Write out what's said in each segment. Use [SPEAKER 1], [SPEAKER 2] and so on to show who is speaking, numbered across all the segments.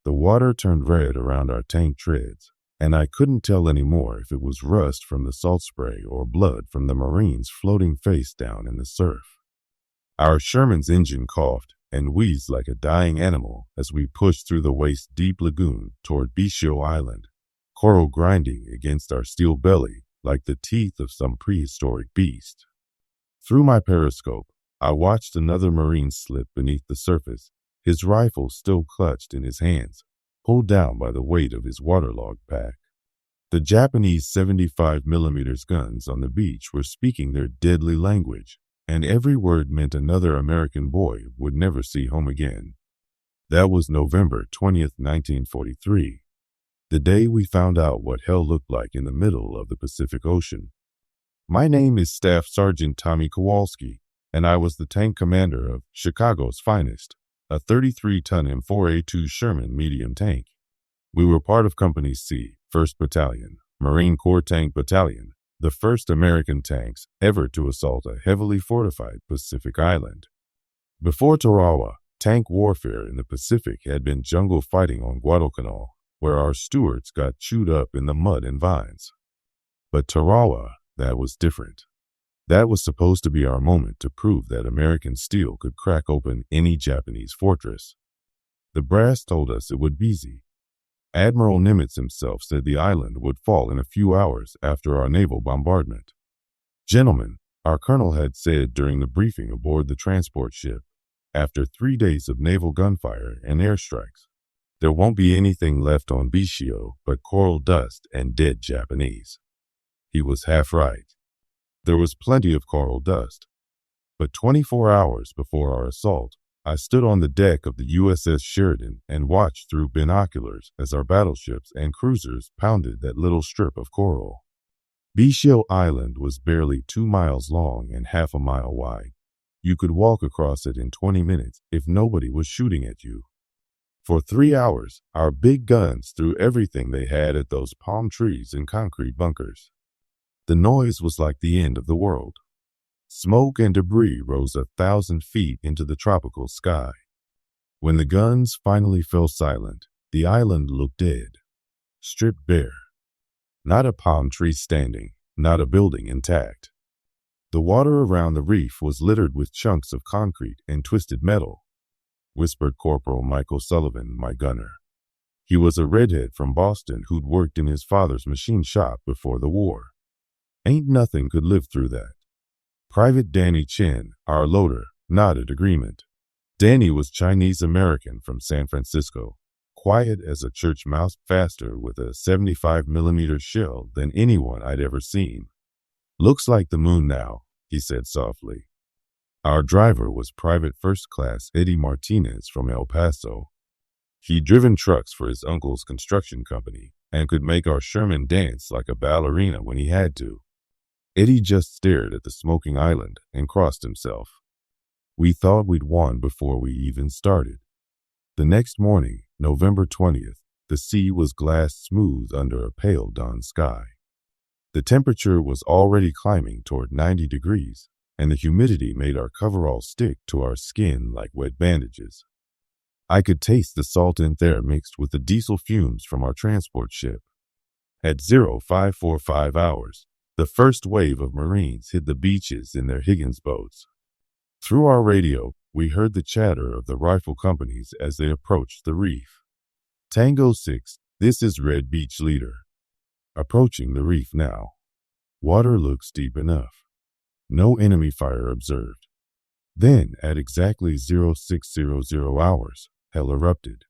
[SPEAKER 1] The water turned red around our tank treads, and I couldn't tell anymore if it was rust from the salt spray or blood from the Marines floating face down in the surf. Our Sherman's engine coughed and wheezed like a dying animal as we pushed through the waist-deep lagoon toward Betio Island, coral grinding against our steel belly like the teeth of some prehistoric beast. Through my periscope, I watched another Marine slip beneath the surface, his rifle still clutched in his hands, pulled down by the weight of his waterlogged pack. The Japanese 75mm guns on the beach were speaking their deadly language, and every word meant another American boy would never see home again. That was November 20th, 1943, the day we found out what hell looked like in the middle of the Pacific Ocean. My name is Staff Sergeant Tommy Kowalski, and I was the tank commander of Chicago's finest, a 33-ton M4A2 Sherman medium tank. We were part of Company C, 1st Battalion, Marine Corps Tank Battalion, the first American tanks ever to assault a heavily fortified Pacific island. Before Tarawa, tank warfare in the Pacific had been jungle fighting on Guadalcanal, where our stewards got chewed up in the mud and vines. But Tarawa, that was different. That was supposed to be our moment to prove that American steel could crack open any Japanese fortress. The brass told us it would be easy. Admiral Nimitz himself said the island would fall in a few hours after our naval bombardment. Gentlemen, our colonel had said during the briefing aboard the transport ship, after 3 days of naval gunfire and airstrikes, there won't be anything left on Betio but coral dust and dead Japanese. He was half right. There was plenty of coral dust. But 24 hours before our assault, I stood on the deck of the USS Sheridan and watched through binoculars as our battleships and cruisers pounded that little strip of coral. Betio Island was barely 2 miles long and half a mile wide. You could walk across it in 20 minutes if nobody was shooting at you. For 3 hours, our big guns threw everything they had at those palm trees and concrete bunkers. The noise was like the end of the world. Smoke and debris rose 1,000 feet into the tropical sky. When the guns finally fell silent, the island looked dead, stripped bare. Not a palm tree standing, not a building intact. The water around the reef was littered with chunks of concrete and twisted metal, whispered Corporal Michael Sullivan, my gunner. He was a redhead from Boston who'd worked in his father's machine shop before the war. Ain't nothing could live through that. Private Danny Chen, our loader, nodded agreement. Danny was Chinese-American from San Francisco, quiet as a church mouse, faster with a 75mm shell than anyone I'd ever seen. Looks like the moon now, he said softly. Our driver was Private First Class Eddie Martinez from El Paso. He'd driven trucks for his uncle's construction company and could make our Sherman dance like a ballerina when he had to. Eddie just stared at the smoking island and crossed himself. We thought we'd won before we even started. The next morning, November 20th, the sea was glass smooth under a pale dawn sky. The temperature was already climbing toward 90 degrees, and the humidity made our coveralls stick to our skin like wet bandages. I could taste the saltient air mixed with the diesel fumes from our transport ship. At 0545 hours, the first wave of Marines hit the beaches in their Higgins boats. Through our radio, we heard the chatter of the rifle companies as they approached the reef. Tango 6, this is Red Beach Leader. Approaching the reef now. Water looks deep enough. No enemy fire observed. Then, at exactly 0600 hours, hell erupted.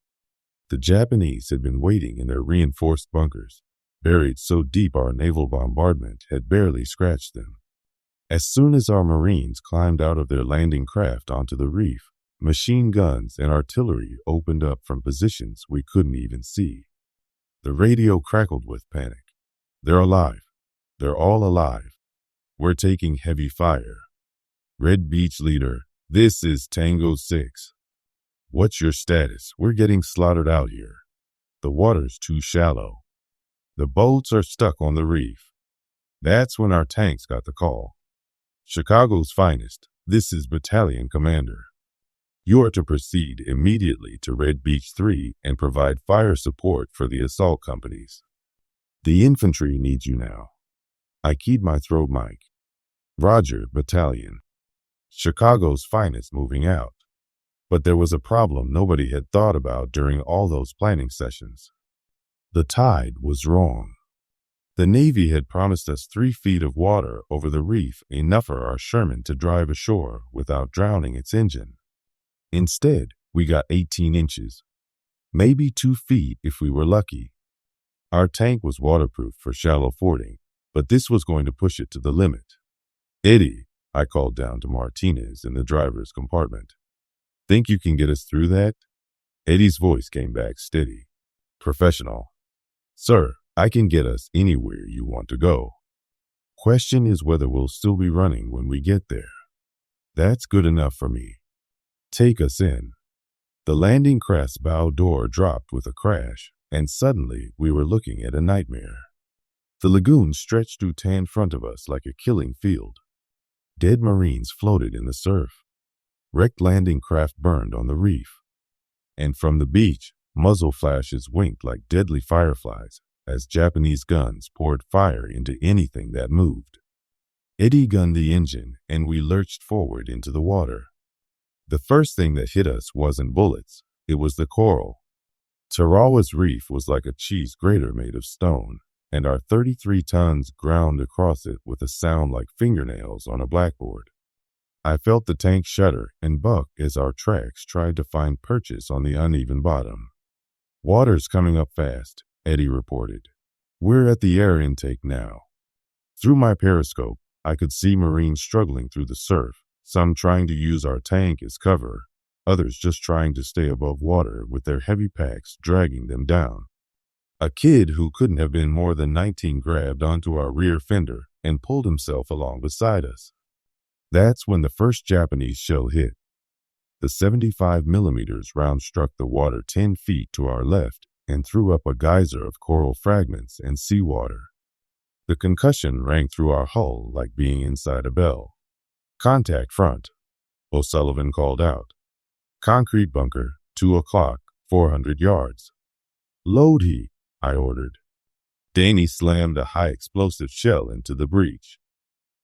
[SPEAKER 1] The Japanese had been waiting in their reinforced bunkers, buried so deep our naval bombardment had barely scratched them. As soon as our Marines climbed out of their landing craft onto the reef, machine guns and artillery opened up from positions we couldn't even see. The radio crackled with panic. They're alive. They're all alive. We're taking heavy fire. Red Beach Leader, this is Tango 6. What's your status? We're getting slaughtered out here. The water's too shallow. The boats are stuck on the reef. That's when our tanks got the call. Chicago's finest, this is Battalion Commander. You are to proceed immediately to Red Beach 3 and provide fire support for the assault companies. The infantry needs you now. I keyed my throat mic. Roger, battalion. Chicago's finest moving out. But there was a problem nobody had thought about during all those planning sessions. The tide was wrong. The Navy had promised us 3 feet of water over the reef, enough for our Sherman to drive ashore without drowning its engine. Instead, we got 18 inches, maybe 2 feet if we were lucky. Our tank was waterproof for shallow fording, but this was going to push it to the limit. Eddie, I called down to Martinez in the driver's compartment. Think you can get us through that? Eddie's voice came back steady. Professional. Sir, I can get us anywhere you want to go. Question is whether we'll still be running when we get there. That's good enough for me. Take us in. The landing craft's bow door dropped with a crash, and suddenly we were looking at a nightmare. The lagoon stretched due in front of us like a killing field. Dead Marines floated in the surf. Wrecked landing craft burned on the reef. And from the beach, muzzle flashes winked like deadly fireflies as Japanese guns poured fire into anything that moved. Eddie gunned the engine, and we lurched forward into the water. The first thing that hit us wasn't bullets, it was the coral. Tarawa's reef was like a cheese grater made of stone, and our 33 tons ground across it with a sound like fingernails on a blackboard. I felt the tank shudder and buck as our tracks tried to find purchase on the uneven bottom. Water's coming up fast, Eddie reported. We're at the air intake now. Through my periscope, I could see Marines struggling through the surf, some trying to use our tank as cover, others just trying to stay above water with their heavy packs dragging them down. A kid who couldn't have been more than 19 grabbed onto our rear fender and pulled himself along beside us. That's when the first Japanese shell hit. The 75mm round struck the water 10 feet to our left and threw up a geyser of coral fragments and seawater. The concussion rang through our hull like being inside a bell. Contact front, O'Sullivan called out. Concrete bunker, 2 o'clock, 400 yards. Load he, I ordered. Danny slammed a high explosive shell into the breach.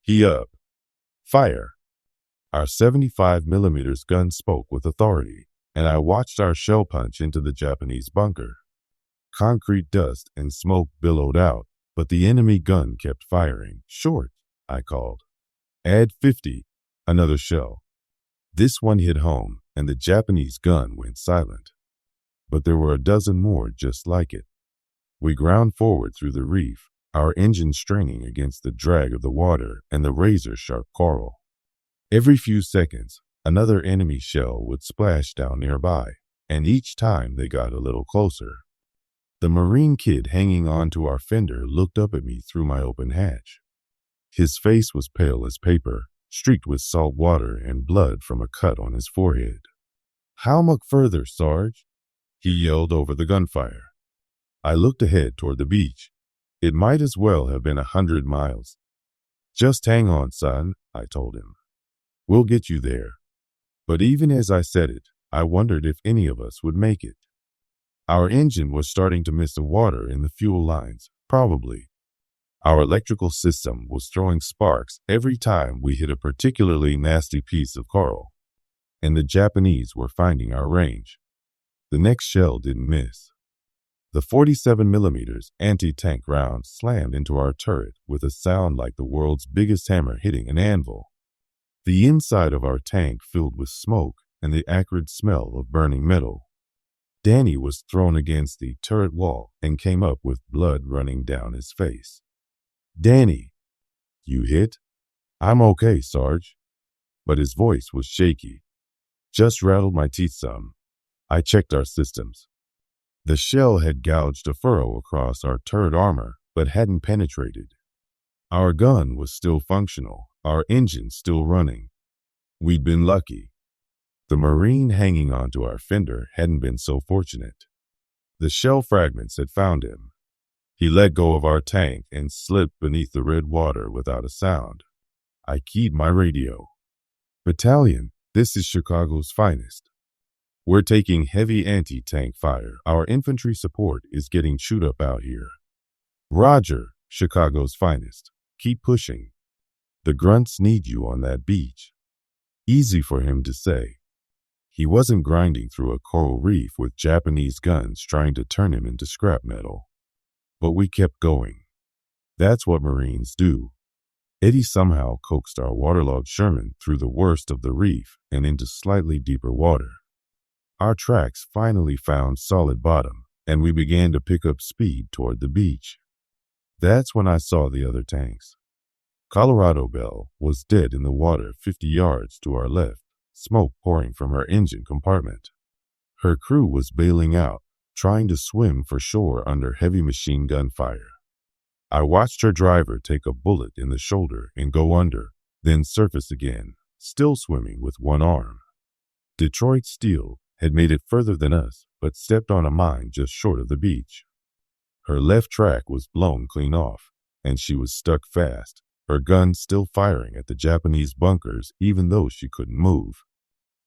[SPEAKER 1] He up. Fire. Our 75mm gun spoke with authority, and I watched our shell punch into the Japanese bunker. Concrete dust and smoke billowed out, but the enemy gun kept firing. Short, I called. Add 50, another shell. This one hit home, and the Japanese gun went silent. But there were a dozen more just like it. We ground forward through the reef, our engine straining against the drag of the water and the razor-sharp coral. Every few seconds, another enemy shell would splash down nearby, and each time they got a little closer. The Marine kid hanging onto our fender looked up at me through my open hatch. His face was pale as paper, streaked with salt water and blood from a cut on his forehead. How much further, Sarge? He yelled over the gunfire. I looked ahead toward the beach. It might as well have been 100 miles. Just hang on, son, I told him. We'll get you there. But even as I said it, I wondered if any of us would make it. Our engine was starting to miss the water in the fuel lines, probably. Our electrical system was throwing sparks every time we hit a particularly nasty piece of coral, and the Japanese were finding our range. The next shell didn't miss. The 47mm anti-tank round slammed into our turret with a sound like the world's biggest hammer hitting an anvil. The inside of our tank filled with smoke and the acrid smell of burning metal. Danny was thrown against the turret wall and came up with blood running down his face. Danny, you hit? I'm okay, Sarge. But his voice was shaky. Just rattled my teeth some. I checked our systems. The shell had gouged a furrow across our turret armor, but hadn't penetrated. Our gun was still functional, our engine still running. We'd been lucky. The Marine hanging onto our fender hadn't been so fortunate. The shell fragments had found him. He let go of our tank and slipped beneath the red water without a sound. I keyed my radio. Battalion, this is Chicago's finest. We're taking heavy anti-tank fire. Our infantry support is getting chewed up out here. Roger, Chicago's finest. Keep pushing. The grunts need you on that beach. Easy for him to say. He wasn't grinding through a coral reef with Japanese guns trying to turn him into scrap metal. But we kept going. That's what Marines do. Eddie somehow coaxed our waterlogged Sherman through the worst of the reef and into slightly deeper water. Our tracks finally found solid bottom, and we began to pick up speed toward the beach. That's when I saw the other tanks. Colorado Belle was dead in the water 50 yards to our left, smoke pouring from her engine compartment. Her crew was bailing out, trying to swim for shore under heavy machine gun fire. I watched her driver take a bullet in the shoulder and go under, then surface again, still swimming with one arm. Detroit Steel had made it further than us, but stepped on a mine just short of the beach. Her left track was blown clean off, and she was stuck fast, her gun still firing at the Japanese bunkers even though she couldn't move.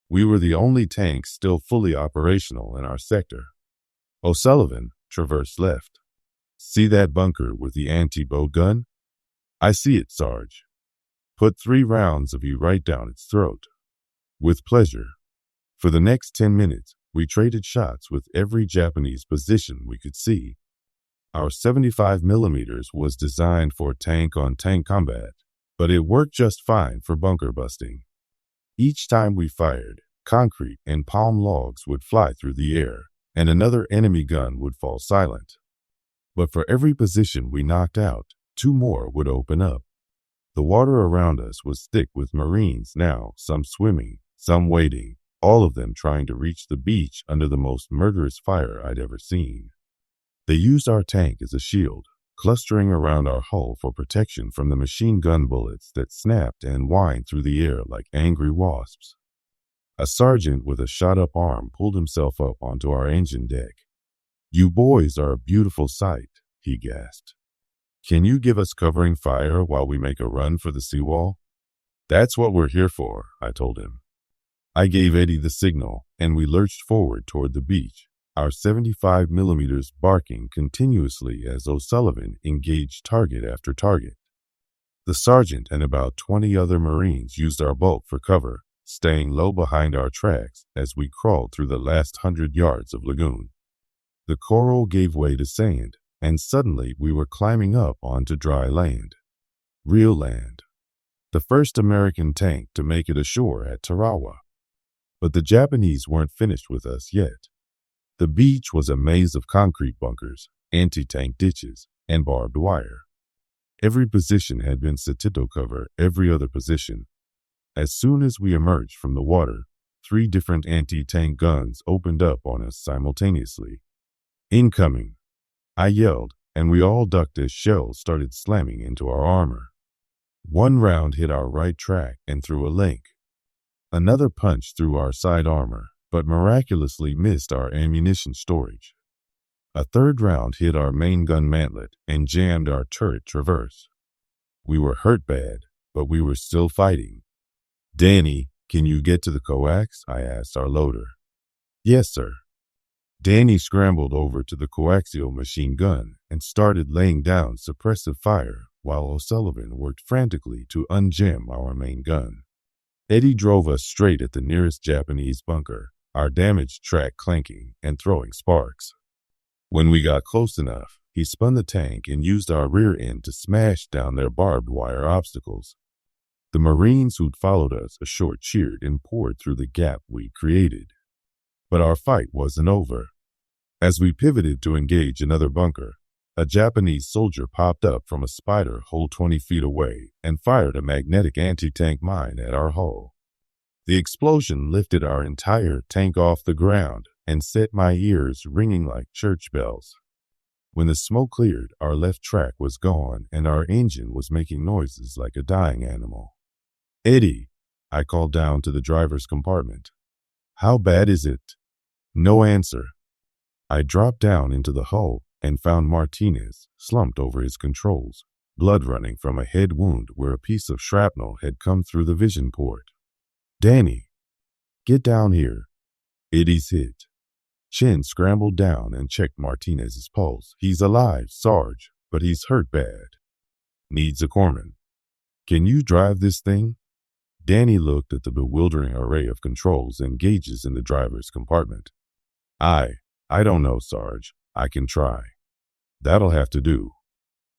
[SPEAKER 1] We were the only tanks still fully operational in our sector. O'Sullivan traversed left. See that bunker with the anti-boat gun? I see it, Sarge. Put 3 rounds of you right down its throat. With pleasure. For the next 10 minutes, we traded shots with every Japanese position we could see. Our 75mm was designed for tank-on-tank combat, but it worked just fine for bunker busting. Each time we fired, concrete and palm logs would fly through the air, and another enemy gun would fall silent. But for every position we knocked out, 2 more would open up. The water around us was thick with Marines now, some swimming, some wading, all of them trying to reach the beach under the most murderous fire I'd ever seen. They used our tank as a shield, clustering around our hull for protection from the machine gun bullets that snapped and whined through the air like angry wasps. A sergeant with a shot-up arm pulled himself up onto our engine deck. "You boys are a beautiful sight," he gasped. "Can you give us covering fire while we make a run for the seawall?" "That's what we're here for," I told him. I gave Eddie the signal, and we lurched forward toward the beach, our 75mm barking continuously as O'Sullivan engaged target after target. The sergeant and about 20 other Marines used our bulk for cover, staying low behind our tracks as we crawled through the last 100 yards of lagoon. The coral gave way to sand, and suddenly we were climbing up onto dry land. Real land. The first American tank to make it ashore at Tarawa. But the Japanese weren't finished with us yet. The beach was a maze of concrete bunkers, anti-tank ditches, and barbed wire. Every position had been Satito cover every other position. As soon as we emerged from the water, 3 different anti-tank guns opened up on us simultaneously. "Incoming!" I yelled, and we all ducked as shells started slamming into our armor. One round hit our right track and through a link. Another punched through our side armor, but miraculously missed our ammunition storage. A third round hit our main gun mantlet and jammed our turret traverse. We were hurt bad, but we were still fighting. "Danny, can you get to the coax?" I asked our loader. "Yes, sir." Danny scrambled over to the coaxial machine gun and started laying down suppressive fire while O'Sullivan worked frantically to unjam our main gun. Eddie drove us straight at the nearest Japanese bunker, our damaged track clanking and throwing sparks. When we got close enough, he spun the tank and used our rear end to smash down their barbed wire obstacles. The Marines who'd followed us ashore cheered and poured through the gap we created. But our fight wasn't over. As we pivoted to engage another bunker, a Japanese soldier popped up from a spider hole 20 feet away and fired a magnetic anti-tank mine at our hull. The explosion lifted our entire tank off the ground and set my ears ringing like church bells. When the smoke cleared, our left track was gone and our engine was making noises like a dying animal. "Eddie," I called down to the driver's compartment. "How bad is it?" No answer. I dropped down into the hull and found Martinez slumped over his controls, blood running from a head wound where a piece of shrapnel had come through the vision port. "Danny, get down here." Eddie's hit. Chen scrambled down and checked Martinez's pulse. He's alive, Sarge, but he's hurt bad. Needs a corpsman. Can you drive this thing? Danny looked at the bewildering array of controls and gauges in the driver's compartment. I don't know, Sarge. I can try. That'll have to do.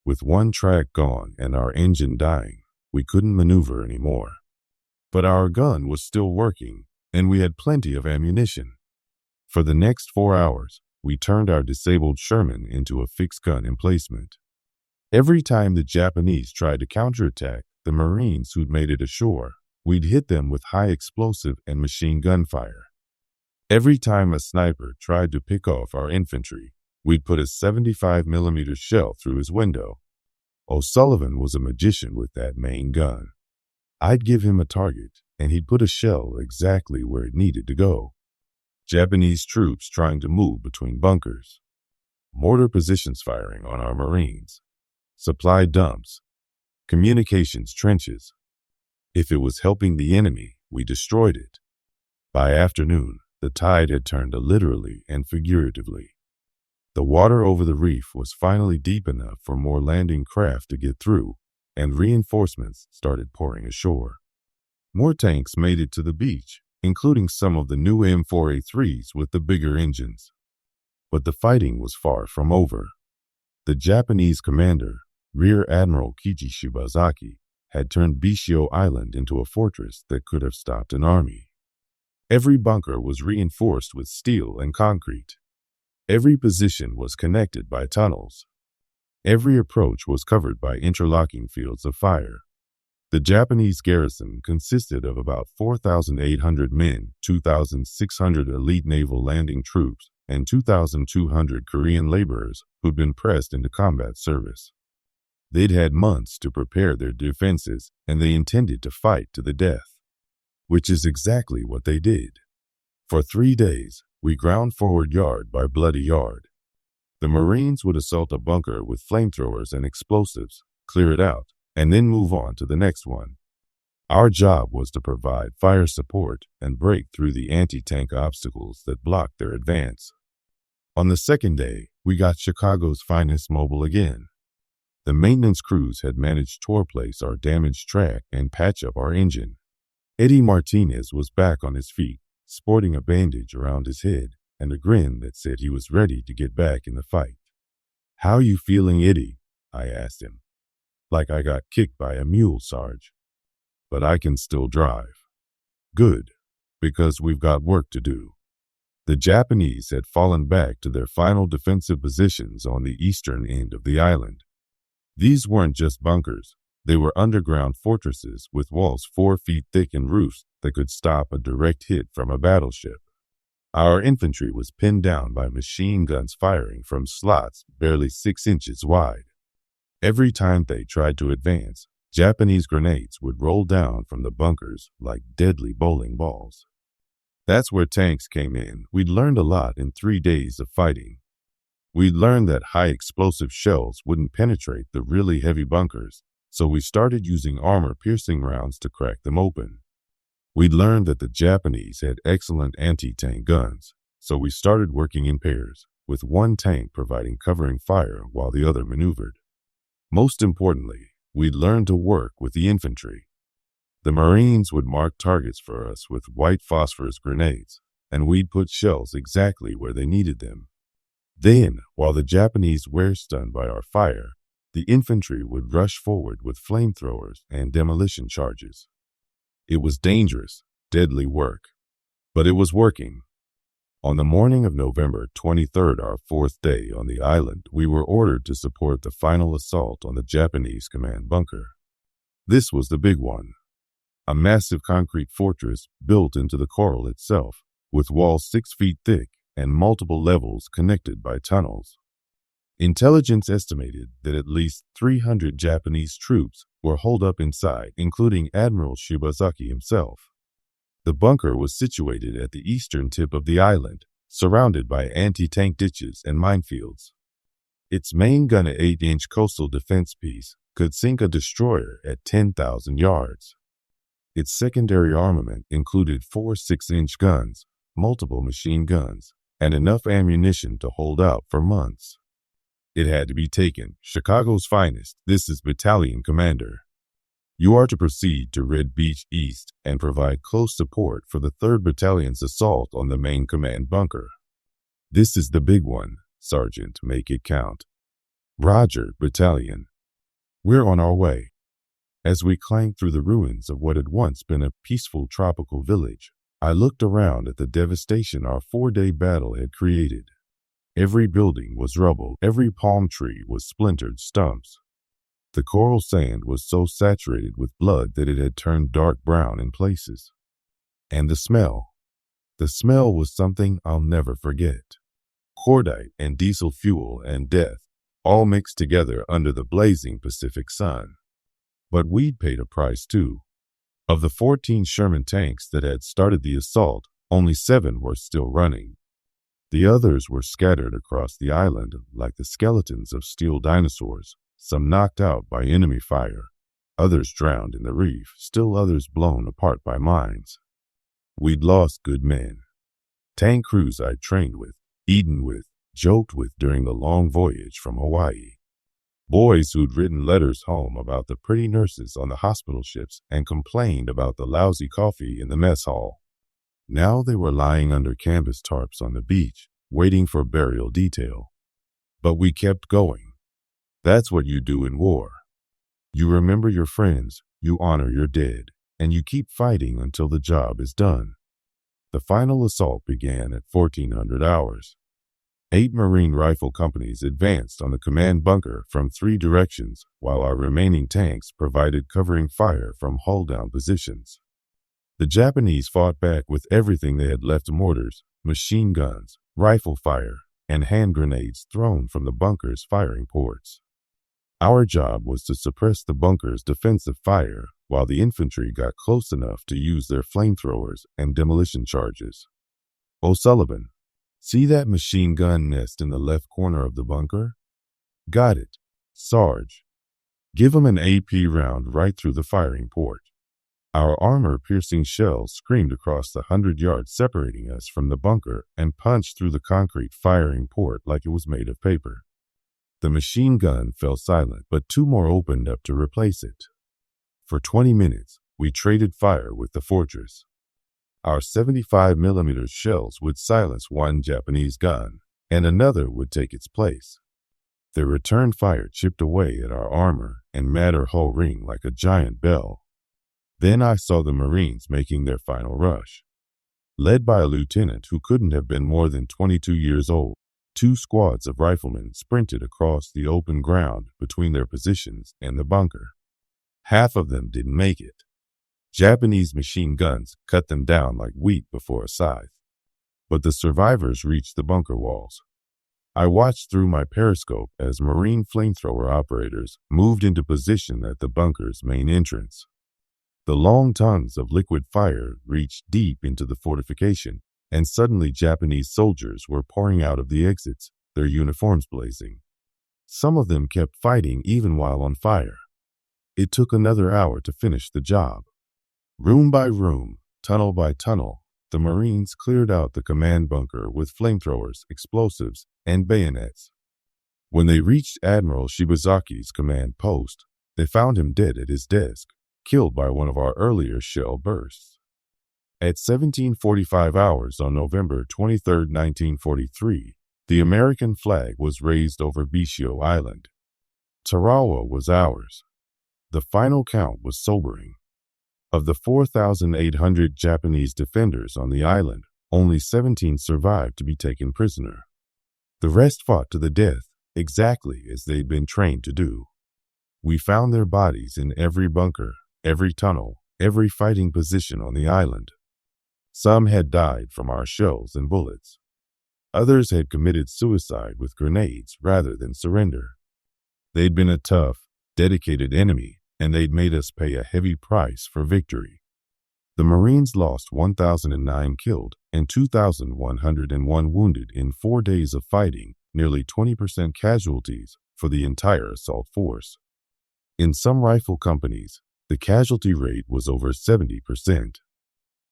[SPEAKER 1] With one track gone and our engine dying, we couldn't maneuver anymore. But our gun was still working, and we had plenty of ammunition. For the next 4 hours, we turned our disabled Sherman into a fixed gun emplacement. Every time the Japanese tried to counterattack the Marines who'd made it ashore, we'd hit them with high explosive and machine gun fire. Every time a sniper tried to pick off our infantry, we'd put a 75mm shell through his window. O'Sullivan was a magician with that main gun. I'd give him a target, and he'd put a shell exactly where it needed to go. Japanese troops trying to move between bunkers. Mortar positions firing on our Marines. Supply dumps. Communications trenches. If it was helping the enemy, we destroyed it. By afternoon, the tide had turned literally and figuratively. The water over the reef was finally deep enough for more landing craft to get through, and reinforcements started pouring ashore. More tanks made it to the beach, including some of the new M4A3s with the bigger engines. But the fighting was far from over. The Japanese commander, Rear Admiral Kichi Shibazaki, had turned Betio Island into a fortress that could have stopped an army. Every bunker was reinforced with steel and concrete. Every position was connected by tunnels. Every approach was covered by interlocking fields of fire. The Japanese garrison consisted of about 4,800 men, 2,600 elite naval landing troops, and 2,200 Korean laborers who'd been pressed into combat service. They'd had months to prepare their defenses, and they intended to fight to the death, which is exactly what they did. For 3 days, we ground forward yard by bloody yard. The Marines would assault a bunker with flamethrowers and explosives, clear it out, and then move on to the next one. Our job was to provide fire support and break through the anti-tank obstacles that blocked their advance. On the second day, we got Chicago's finest mobile again. The maintenance crews had managed to replace our damaged track and patch up our engine. Eddie Martinez was back on his feet, sporting a bandage around his head and a grin that said he was ready to get back in the fight. "How you feeling, Eddie?" I asked him. "Like I got kicked by a mule, Sarge. But I can still drive." "Good, because we've got work to do." The Japanese had fallen back to their final defensive positions on the eastern end of the island. These weren't just bunkers. They were underground fortresses with walls 4 feet thick and roofs that could stop a direct hit from a battleship. Our infantry was pinned down by machine guns firing from slots barely 6 inches wide. Every time they tried to advance, Japanese grenades would roll down from the bunkers like deadly bowling balls. That's where tanks came in. We'd learned a lot in 3 days of fighting. We'd learned that high explosive shells wouldn't penetrate the really heavy bunkers, so we started using armor-piercing rounds to crack them open. We'd learned that the Japanese had excellent anti-tank guns, so we started working in pairs, with one tank providing covering fire while the other maneuvered. Most importantly, we'd learned to work with the infantry. The Marines would mark targets for us with white phosphorus grenades, and we'd put shells exactly where they needed them. Then, while the Japanese were stunned by our fire, the infantry would rush forward with flamethrowers and demolition charges. It was dangerous, deadly work, but it was working. On the morning of November 23rd, our 4th day on the island, we were ordered to support the final assault on the Japanese command bunker. This was the big one. A massive concrete fortress built into the coral itself, with walls 6 feet thick and multiple levels connected by tunnels. Intelligence estimated that at least 300 Japanese troops were holed up inside, including Admiral Shibazaki himself. The bunker was situated at the eastern tip of the island, surrounded by anti-tank ditches and minefields. Its main gun, an 8-inch coastal defense piece, could sink a destroyer at 10,000 yards. Its secondary armament included 4 6-inch guns, multiple machine guns, and enough ammunition to hold out for months. It had to be taken. Chicago's finest. This is Battalion Commander. You are to proceed to Red Beach East and provide close support for the 3rd Battalion's assault on the main command bunker. This is the big one, Sergeant. Make it count. Roger, Battalion. We're on our way. As we clanked through the ruins of what had once been a peaceful tropical village, I looked around at the devastation our 4-day battle had created. Every building was rubble, every palm tree was splintered stumps. The coral sand was so saturated with blood that it had turned dark brown in places. And the smell was something I'll never forget. Cordite and diesel fuel and death, all mixed together under the blazing Pacific sun. But we'd paid a price too. Of the 14 Sherman tanks that had started the assault, only 7 were still running. The others were scattered across the island like the skeletons of steel dinosaurs, some knocked out by enemy fire, others drowned in the reef, still others blown apart by mines. We'd lost good men. Tank crews I'd trained with, eaten with, joked with during the long voyage from Hawaii. Boys who'd written letters home about the pretty nurses on the hospital ships and complained about the lousy coffee in the mess hall. Now they were lying under canvas tarps on the beach, waiting for burial detail. But we kept going. That's what you do in war. You remember your friends, you honor your dead, and you keep fighting until the job is done. The final assault began at 1400 hours. 8 Marine rifle companies advanced on the command bunker from 3 directions, while our remaining tanks provided covering fire from hull-down positions. The Japanese fought back with everything they had left: mortars, machine guns, rifle fire, and hand grenades thrown from the bunker's firing ports. Our job was to suppress the bunker's defensive fire while the infantry got close enough to use their flamethrowers and demolition charges. O'Sullivan, see that machine gun nest in the left corner of the bunker? Got it. Sarge, give him an AP round right through the firing port. Our armor-piercing shells screamed across the 100 yards separating us from the bunker and punched through the concrete firing port like it was made of paper. The machine gun fell silent, but 2 more opened up to replace it. For 20 minutes, we traded fire with the fortress. Our 75mm shells would silence one Japanese gun, and another would take its place. Their return fire chipped away at our armor and made our hull ring like a giant bell. Then I saw the Marines making their final rush. Led by a lieutenant who couldn't have been more than 22 years old, 2 squads of riflemen sprinted across the open ground between their positions and the bunker. Half of them didn't make it. Japanese machine guns cut them down like wheat before a scythe. But the survivors reached the bunker walls. I watched through my periscope as Marine flamethrower operators moved into position at the bunker's main entrance. The long tongues of liquid fire reached deep into the fortification, and suddenly Japanese soldiers were pouring out of the exits, their uniforms blazing. Some of them kept fighting even while on fire. It took another hour to finish the job. Room by room, tunnel by tunnel, the Marines cleared out the command bunker with flamethrowers, explosives, and bayonets. When they reached Admiral Shibazaki's command post, they found him dead at his desk, killed by one of our earlier shell bursts. At 17:45 hours on November 23, 1943, the American flag was raised over Betio Island. Tarawa was ours. The final count was sobering. Of the 4,800 Japanese defenders on the island, only 17 survived to be taken prisoner. The rest fought to the death, exactly as they'd been trained to do. We found their bodies in every bunker, every tunnel, every fighting position on the island. Some had died from our shells and bullets. Others had committed suicide with grenades rather than surrender. They'd been a tough, dedicated enemy, and they'd made us pay a heavy price for victory. The Marines lost 1,009 killed and 2,101 wounded in 4 days of fighting, nearly 20% casualties for the entire assault force. In some rifle companies, the casualty rate was over 70%.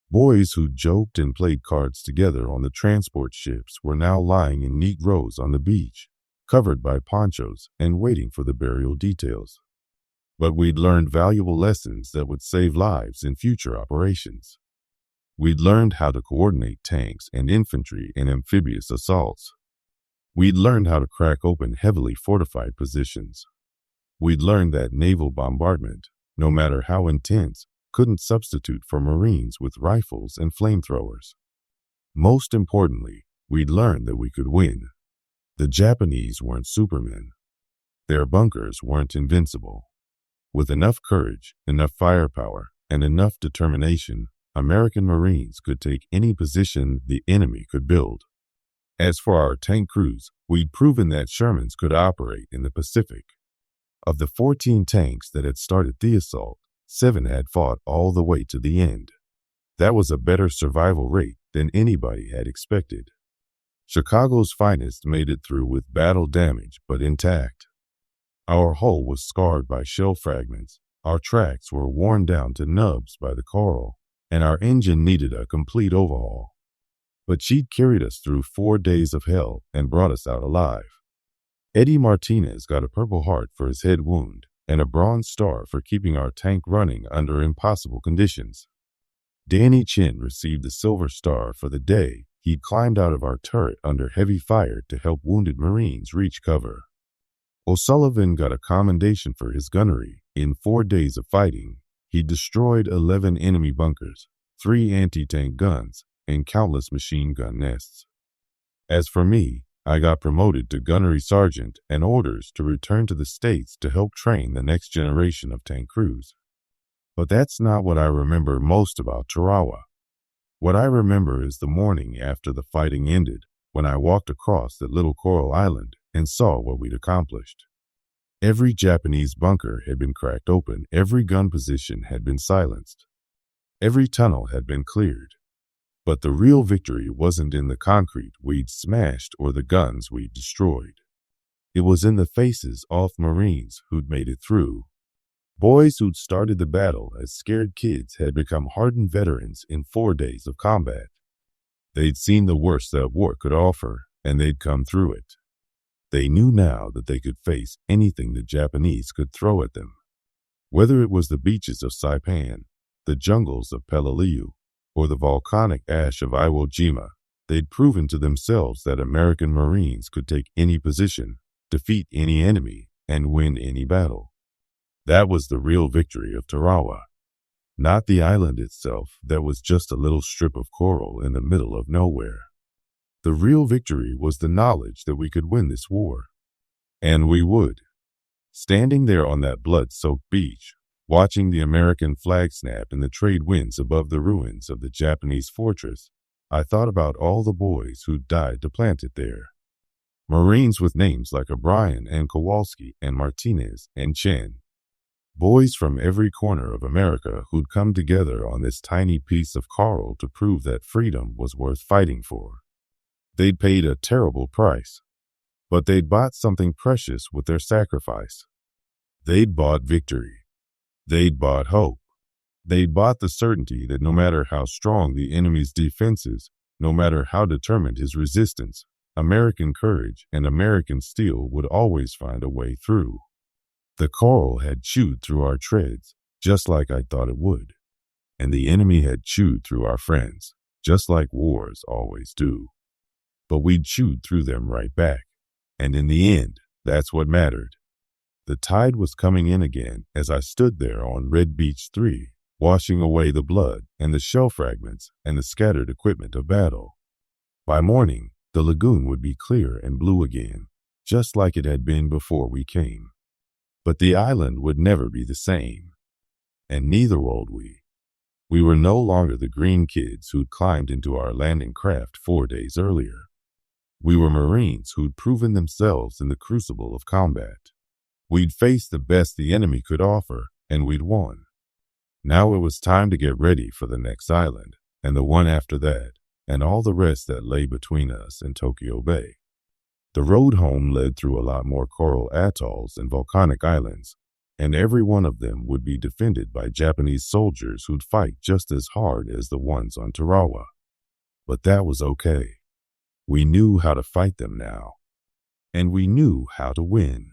[SPEAKER 1] Boys who joked and played cards together on the transport ships were now lying in neat rows on the beach, covered by ponchos and waiting for the burial details. But we'd learned valuable lessons that would save lives in future operations. We'd learned how to coordinate tanks and infantry in amphibious assaults. We'd learned how to crack open heavily fortified positions. We'd learned that naval bombardment, no matter how intense, couldn't substitute for Marines with rifles and flamethrowers. Most importantly, we'd learned that we could win. The Japanese weren't supermen. Their bunkers weren't invincible. With enough courage, enough firepower, and enough determination, American Marines could take any position the enemy could build. As for our tank crews, we'd proven that Shermans could operate in the Pacific. Of the 14 tanks that had started the assault, 7 had fought all the way to the end. That was a better survival rate than anybody had expected. Chicago's finest made it through with battle damage but intact. Our hull was scarred by shell fragments, our tracks were worn down to nubs by the coral, and our engine needed a complete overhaul. But she'd carried us through 4 days of hell and brought us out alive. Eddie Martinez got a Purple Heart for his head wound and a Bronze Star for keeping our tank running under impossible conditions. Danny Chin received the Silver Star for the day he'd climbed out of our turret under heavy fire to help wounded Marines reach cover. O'Sullivan got a commendation for his gunnery. In 4 days of fighting, he destroyed 11 enemy bunkers, 3 anti-tank guns, and countless machine gun nests. As for me, I got promoted to gunnery sergeant and orders to return to the States to help train the next generation of tank crews. But that's not what I remember most about Tarawa. What I remember is the morning after the fighting ended, when I walked across that little coral island and saw what we'd accomplished. Every Japanese bunker had been cracked open, every gun position had been silenced, every tunnel had been cleared. But the real victory wasn't in the concrete we'd smashed or the guns we'd destroyed. It was in the faces of Marines who'd made it through. Boys who'd started the battle as scared kids had become hardened veterans in 4 days of combat. They'd seen the worst that war could offer, and they'd come through it. They knew now that they could face anything the Japanese could throw at them. Whether it was the beaches of Saipan, the jungles of Peleliu, or the volcanic ash of Iwo Jima, they'd proven to themselves that American Marines could take any position, defeat any enemy, and win any battle. That was the real victory of Tarawa. Not the island itself that was just a little strip of coral in the middle of nowhere. The real victory was the knowledge that we could win this war. And we would. Standing there on that blood-soaked beach, watching the American flag snap in the trade winds above the ruins of the Japanese fortress, I thought about all the boys who'd died to plant it there. Marines with names like O'Brien and Kowalski and Martinez and Chen. Boys from every corner of America who'd come together on this tiny piece of coral to prove that freedom was worth fighting for. They'd paid a terrible price, but they'd bought something precious with their sacrifice. They'd bought victory. They'd bought hope. They'd bought the certainty that no matter how strong the enemy's defenses, no matter how determined his resistance, American courage and American steel would always find a way through. The coral had chewed through our treads, just like I thought it would. And the enemy had chewed through our friends, just like wars always do. But we'd chewed through them right back. And in the end, that's what mattered. The tide was coming in again as I stood there on Red Beach 3, washing away the blood and the shell fragments and the scattered equipment of battle. By morning, the lagoon would be clear and blue again, just like it had been before we came. But the island would never be the same. And neither would we. We were no longer the green kids who'd climbed into our landing craft 4 days earlier. We were Marines who'd proven themselves in the crucible of combat. We'd faced the best the enemy could offer, and we'd won. Now it was time to get ready for the next island, and the one after that, and all the rest that lay between us and Tokyo Bay. The road home led through a lot more coral atolls and volcanic islands, and every one of them would be defended by Japanese soldiers who'd fight just as hard as the ones on Tarawa. But that was okay. We knew how to fight them now, and we knew how to win.